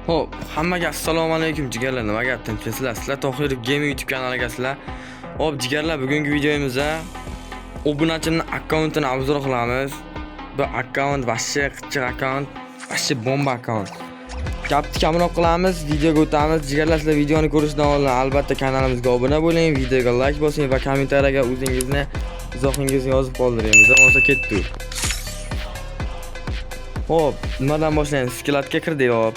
Xo'p, hammaga assalomu alaykum jigarlar. Nima gap tinchsizlar? Sizlar Tohirov Gaming YouTube kanaligasizlar. Xo'p, jigarlar, bugungi videomizda obunachimning akkauntini obzor qilamiz. Bu akkaunt vashshe qichiq akkaunt, vashshe bomba akkaunt. Gapni kamroq qilamiz, videoga o'tamiz. Jigarlar, sizlar videoni ko'rishdan oldin albatta kanalimizga obuna bo'ling, videoga like bosing va kommentariyaga o'zingizni izohingizni yozib qoldiring. Bo'lmasa ketdi. Xo'p, nimadan boshlaymiz? Skillatga kirdik, hop.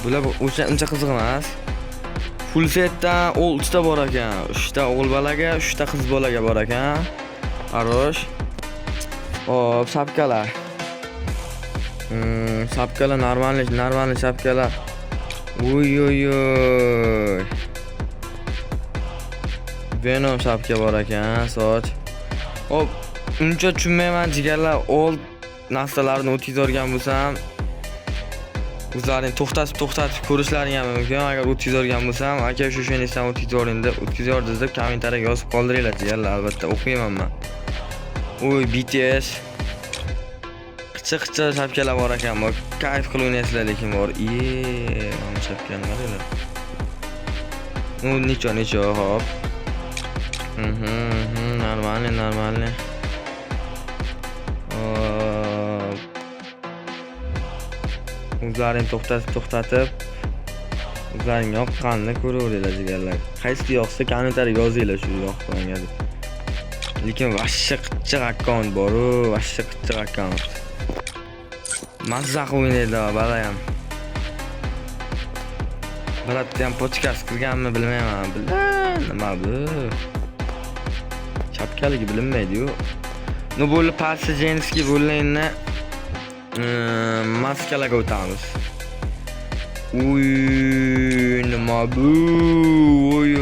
Bular uncha qiziq emas. Full setdan o'g'il 3 ta bor ekan. 3 ta o'g'il bolaga, 3 ta qiz bolaga bor ekan. Arosh. Hop, shapkalar. Shapkalar normal shapkalar. Oy. Venom shapka bor ekan, soch. Hop, uncha tushunmayman jigarlar, o'g'il narsalarni o'tkazorgan bo'lsam, o'zlaring to'xtatib ko'rishlaring ham mumkin. Agar o'tkazorgan bo'lsam, aka shu ishdan o'tkazyoring deb o'tkazyordiz deb kommentariyaga yozib qoldiringlar jigarlar, albatta o'qiyman men. Oy, BTS qichiq shapkalar bor ekan, bor. Kayf qilib o'ynaysizlar lekin bor. Mana shapkani qaranglar. Necha hop. Normalniy. O'zlaring to'xtatib o'zlaring yoqqanini ko'raveringlar jigarlar. Qaysi yoqsa kommentariyaga yozinglar shu yoqqanga deb. Lekin vashshe qichiq akkaunt bor-ku, vashshe qichiq akkaunt. Mazza qilib o'ynaydi balayam. Balatda ham podkast qilganmi bilmayman. Nima bu? Chapkaligi bilinmaydi-yu. No bo'ldi pasti jenskiy bo'lganini maskalarga o'tamiz. Uy, nima bu? Oy.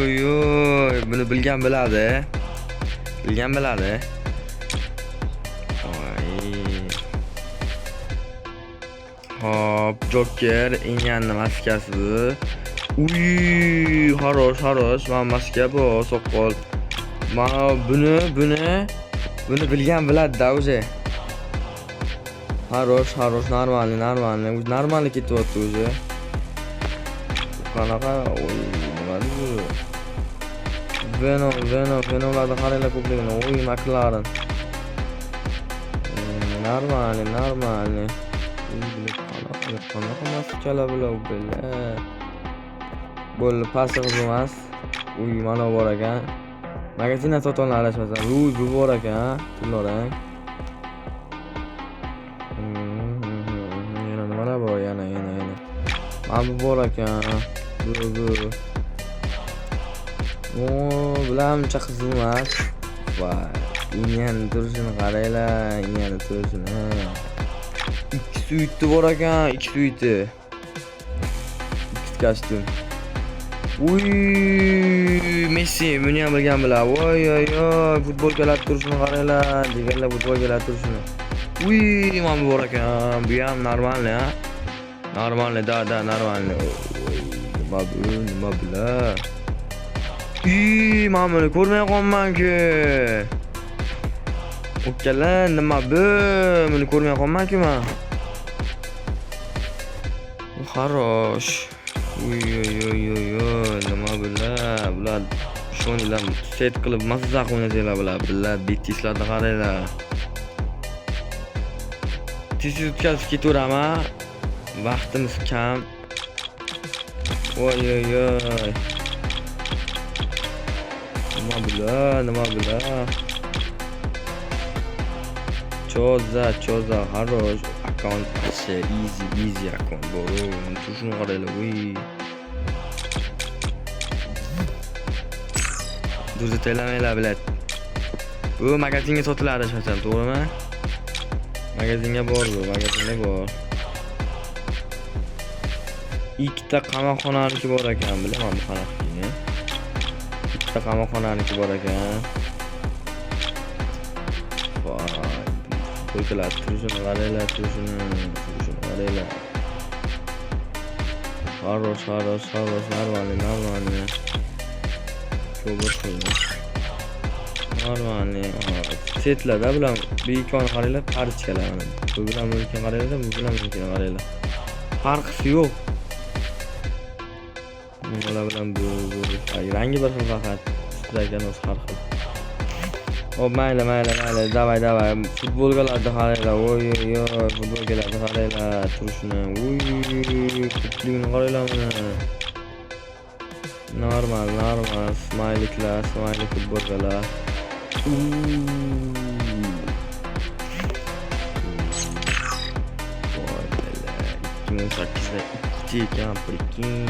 Buni bilgan biladi. Hop, Joker inganni maskasi bu. Uy, xarosh, mana maska bu, soqol. Mana buni bilgan biladi-da o'zi. Xarosh, normalniy ketyapti o'zi. Qanaqa, oy, nima bu? Venomlarni qaranglar ko'pligini, oy, McLaren. Normalniy. Qanaqa maskalar bular bilan. Bo'ldi, pasti qiz emas. Uy, mana bor ekan. Magazindan sotganlar aralashmasan. Ruz bu bor ekan, tillarang. Mana bor yana. Mana bu bor ekan. Bu. Bilan uncha qiz emas. Voy, inyani turishini qaranglar, inyani turishini. 2 suiti bor ekan, 2 suiti. 2 kostyum. Uy, Messi buni ham bilgan bilar. Voy, futbolkalar turishini qaranglar, jigarlar futbolkalar turishini. Uy, mana bu bor ekan, bu ham normalniy, ha? Normalniy, normalniy. Nima bular? Men buni ko'rmay qolmanku. O'kkalar, nima bu? Buni ko'rmay qolmanku men. Xarosh. Uy, nima bular shonilar set qilib mazza qilib bular BTSlarni qaranglar. Tez o'tkazib ketaveraman. Vaqtimiz kam. Voy. Nima bular? Choza, xarosh. Akkaunt easy akkaunt bor. Shuni qaranglar, voy. Durza taylamanglar bilat. Bu magazinga sotiladi shasham, to'g'rimi? Magazinga bor. Ikkita qamoqxonaniki bor ekan, bilaman bu qanaqligini. Ikkita qamoqxonaniki bor ekan. Voy. Qo'ydilar, turishini qaranglar. Xarosh, normalniy. Ko'p qildi. Normalni. Setlarda bilan bu ikkovini qaranglar, parchkalar mana. Bu bilan buniki qaranglar, bu bilan bunikini qaranglar. Farqi yo'q. Bular bilan bu rangi bir xil faqat. Ustidagi o'zi har xil. Hop, mayli. Davay. Futbolgalarni qaranglar. Oy, futbolgalarni qaranglar. Turishini. Ko'pligini qaranglar mana. Normal. Smayliklar, futbolgalar. Voy bela. 2018'da 2 ekan, prikin.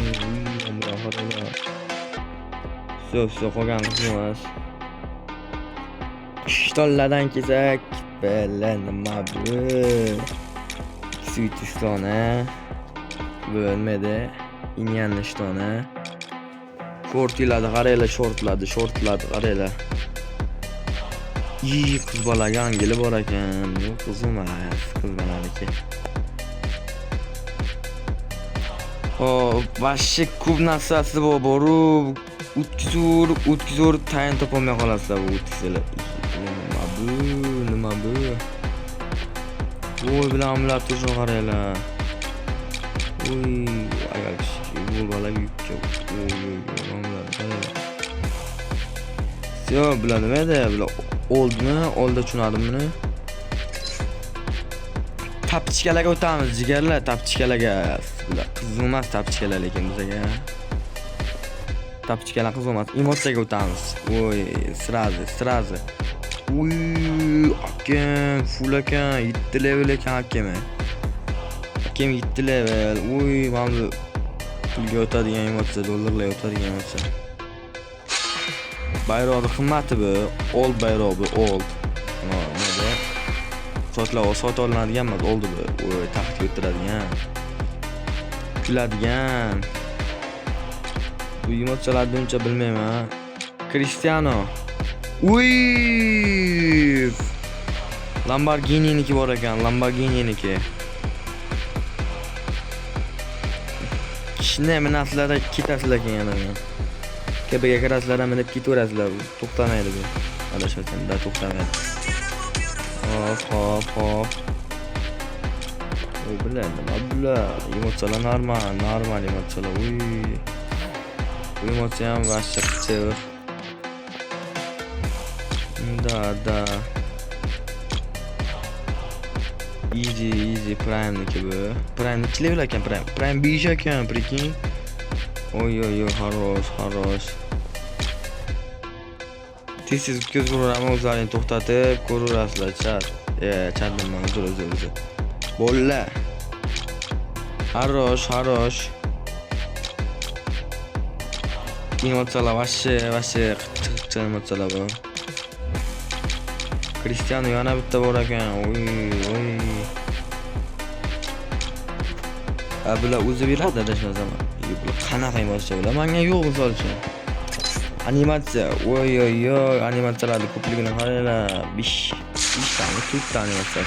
Все, qolgan qilamiz. Ishtonlardan kesak, bela nima bu? Suyt ishtoni. Bo'lmadi. Inyan ishtoni. Shortlarni qaranglar, shortlarni qaranglar. Qiz bola yangili bor ekan. Yo'q, qiz emas, qiz bolaniki. Vashshi ko'p narsasi bor-boru, o'tkizur tayin topolmay qolasizlar bu o'tkizlar. Nima bu? Voy bilan amlat turishini qaranglar. Ayol kishi bo'lbalar yukka. Yo, bular nima edi? Bular oldida tushunadimmi? Tapchikalarga o'tamiz, jigarlar, tapchikalarga. Bular qiziq emas tapchikalar lekin bizga. Tapchikalar qiziq emas, emotsiyaga o'tamiz. Srazi. Akam, full ekan, 7 level ekan akam. Akim 7 level. Mana pulga o'tadigan emotsiya, dollarlar o'tadigan emotsiya. Bayroqni qimmati bu, old bayroq bu, old. Nima? Sotib olinadigan emas, oldi bu. Taxtga o'tiradigan. Kuladigan. Bu emotsiyalarni uncha bilmayman. Cristiano. Lamborghini'niki bor ekan, Lamborghini'niki. Shunday narsalarda ketasizlar yana. Kebaga kirasizlar, minib ketaverasizlar. To'xtamaydi bu. Adashmasam, to'xtamaydi. Hop. Bular emotsiyalar normal emotsiyalar. Bu emotsiya ham vashcha qichiq. Da. Easy Prime'niki bu. Prime nechi level ekan Prime 5 ekan, prikin. Oy, xarosh. Tez ko'z ko'raman, o'zlaringizni to'xtatib ko'raverasizlar, chat. Chatdim men o'zi. Bolla. Xarosh. Emotsiyalar vashcha qichiq emotsiyalar bu. Cristiano yana bitta bor ekan. Oy. Bular o'zi beradi adashmasam. Bular qanaqa emotsiya bular? Menga yo'q misol uchun. Animatsiya. Oy, animatsiyalarni ko'pligini qaranglar. 5 tani, 4 tani animatsiya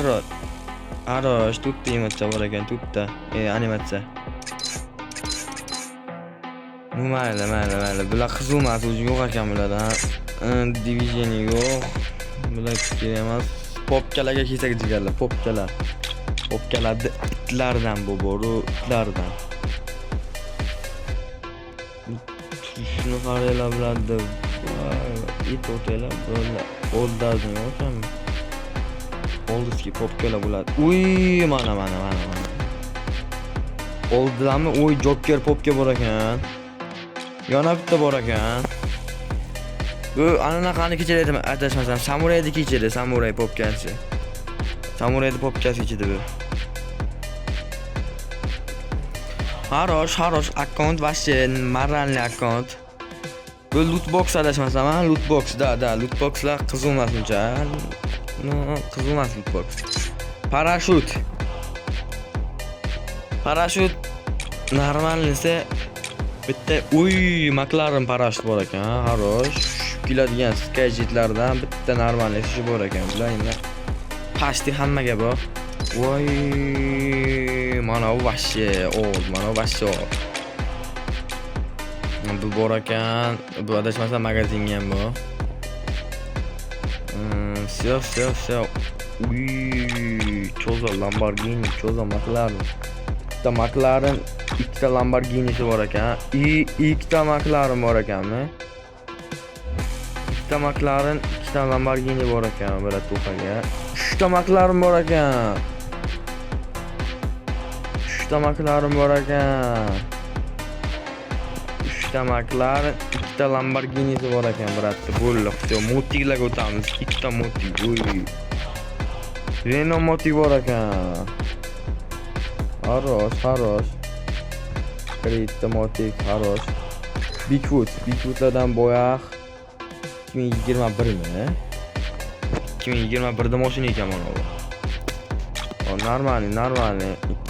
bor. Arosh, 4 ta emotsiya bor ekan, 4 ta. Animatsiya. Mayli. Bular qiziq emas, o'zi yo'q ekan bulardan. Division yo'q. Bular kerak emas. Popkalarga kelsak jigarlar, popkalar. Popkalarni itlardan bu boru, itlardan. Shuni qaranglar bularni. It o'taylar, bular oldardan yo'qmi? Oldiski popkalar bo'ladi. Mana. Oldidanmi? Joker popka bor ekan. Yana bitta bor ekan. Bu anaqaniki ichida adashmasam, samuraydiki ichida, samuray popkasi. Samurayning popkasi ichida bu. Xarosh akkaunt vashche marranli akkaunt. Bu loot box adashmasam, loot box da, loot boxlar qiziq emas uncha. Qiziq emas loot box. Parashut normalisi bitta McLaren parashut bor ekan, xarosh. Kuladigan skayjetlardan bitta normalisi bor ekan. Bular endi pashti hammaga bor. Mana bu vashche, mana bu vashche. Bu bor ekan. Bu adashmasam magazinga ham bu. Все. Uy, cho'za Lamborghini, cho'za McLaren. Bitta McLaren, ikkita Lamborghini'si bor ekan. Ikkita McLaren bor ekanmi? Ikkita McLaren, ikkita Lamborghini bor ekan, bular to'qaga. 3 ta McLaren bor ekan. 3 ta McLaren bor ekan. 3 ta McLaren, 2 ta Lamborghini'si bor ekan, biratda. Bo'ldi, все, motiklarga o'tamiz. 2 ta motik. Uy. Renault motik bor ekan. Xarosh. Krita motik, xarosh. Bigfootlardan bo'yaq. 2021mi? 2021da mashina ekan mana bu. Normalniy.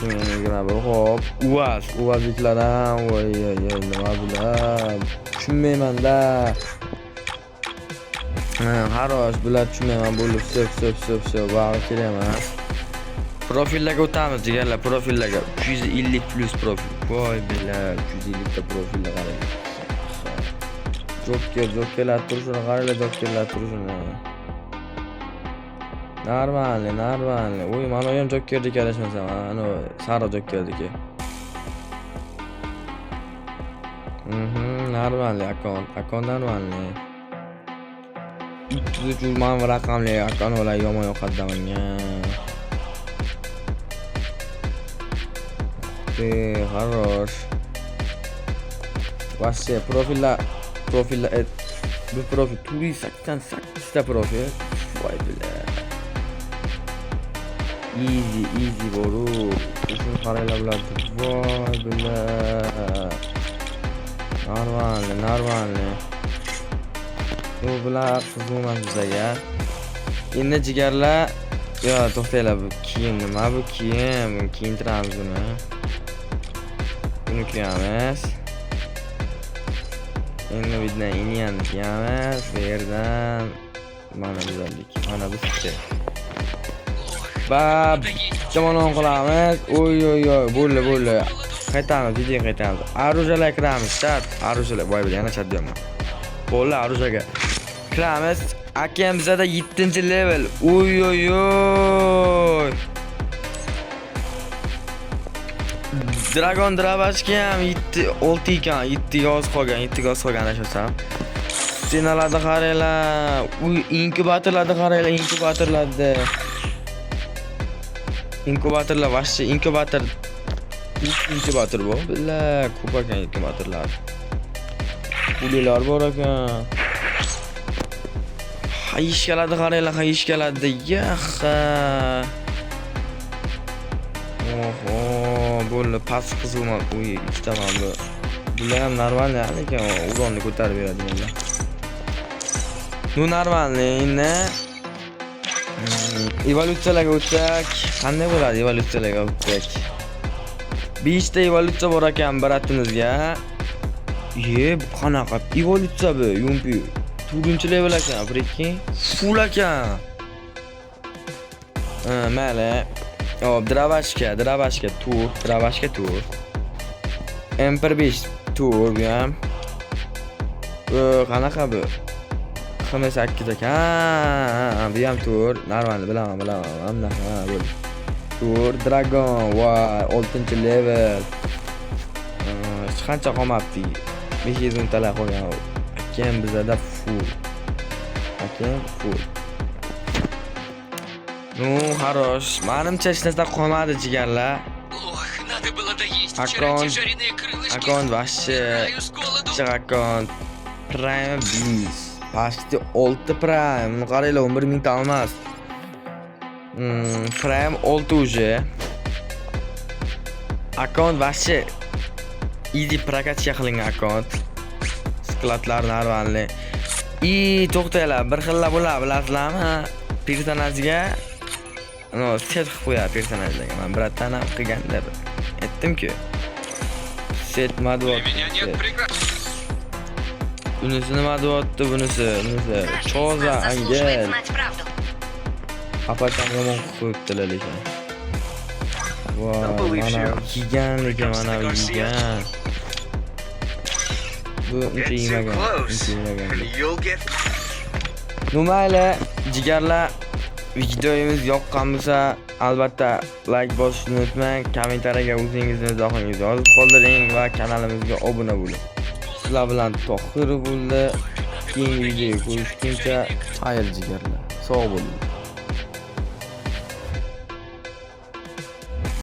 2021. Xo'p, UAZ'liklardan, voy, nima bular? Tushunmayman-da. Xarosh, bular tushunmayman. Bo'lib, sep, bag'i kelaman. Profillarga o'tamiz, jigarlar, profillarga. 350 plus profil. Voy, bilar, 350 ta profilga qarang. Jokerlar turishini qaranglar, jokerlar turishini. Normalniy. Uy, mana ham jokerdik adashmasam, ana sariq jokerdiki. Normalniy akon normalniy. 300 man raqamli akon ular yomon yoqadi menga. Xarosh. Вообще profillar bu profil 288 ta profil. Voy bilar. Easy boru. Shuni qaranglar bularni. Voy bilar. Normalniy. Bu bular xizmat bizga. Endi jigarlar, yo to'xtanglar, bu kiyim nima bu kiyim? Kiyintiramiz buni. Buni kiyamiz. Endi bizdan iniyani kiyamiz. Bu yerdan mana bizalik. Mana bu fikr. Bab, jamonon qilamiz. Oy, bo'ldi. Qaytamiz, videoga qaytamiz. Arujalar kiramiz, chat. Arujalar, voy bilan yana chat deyapman. Bo'ldi, arujaga kiramiz. Akam bizada 7-level. Oy. Dragon Dravashga ham 6 ekan. 7 ga oz qolgan ashosam. Stenalarda qaranglar. Uy, inkubatorlarda qaranglar, inkubatorlar vashchi inkubator bu. Billah, ko'p ekan inkubatorlar. Pulilar bor ekan. Hayishkalarni qaranglar, yaxa. Oho, bo'ldi, past qizilman. Uy, ikkita mana bu. Bular ham normalniy ekan, uronni ko'tarib beradiganlar. Nu normalniy, endi evolyutsiyalarga o'tsak, qanday bo'ladi evolyutsiyalarga o'tsak? 5 ta evolyutsiya bor ekan baratimizga. Bu qanaqa evolyutsiya bu? Yumpi 4-level ekan, prikking. Full ekan. Mayli. Hop, Dravashka tur. MP5 tur bu ham. Qanaqa bu? XM8 ekan. Bu ham tur. Normal, bilaman. Hamnaqa bu. Tur Dragon, voy, 6-level. Hech qancha qolmabdi. 500 talar qolgan. Akam bizada full. Ну, хорош. Manimcha hech narsa qolmadi jigarlar. Надо было доесть вчера те жареные крылышки. Аккаунт вообще. Аккаунт. Prime Beast. Почти 6 Prime. Ну, qaranglar, 11 ta emas. Prime 6 уже. Аккаунт вообще easy прокачка qilingan akkaunt. Skladlar normalniy. To'xtanglar, bir xillar bo'ladi, bilasizlarmi? Personajga set qilib qo'yadi personajlarga. Men biratdan ham qilgandir. Aytdim-ku. Set modvot. Bunisi nima deyapti, bunisi. Cho'za angel. Apacham yomon qo'yibdilar lekin. Voy, mana kiygan. Bu uncha Get too yemagan. close, Uncha yemagan. and you'll get. Mayli, jigarlar, videomiz yoqqan bo'lsa, albatta like bosishni unutmang, kommentariyaga o'zingizni izohingizni yozib qoldiring va kanalimizga obuna bo'ling. Sizlar bilan Tohir bo'ldi. Keyingi videoga ko'rishguncha, xayr jigarlar. Sog' bo'ling.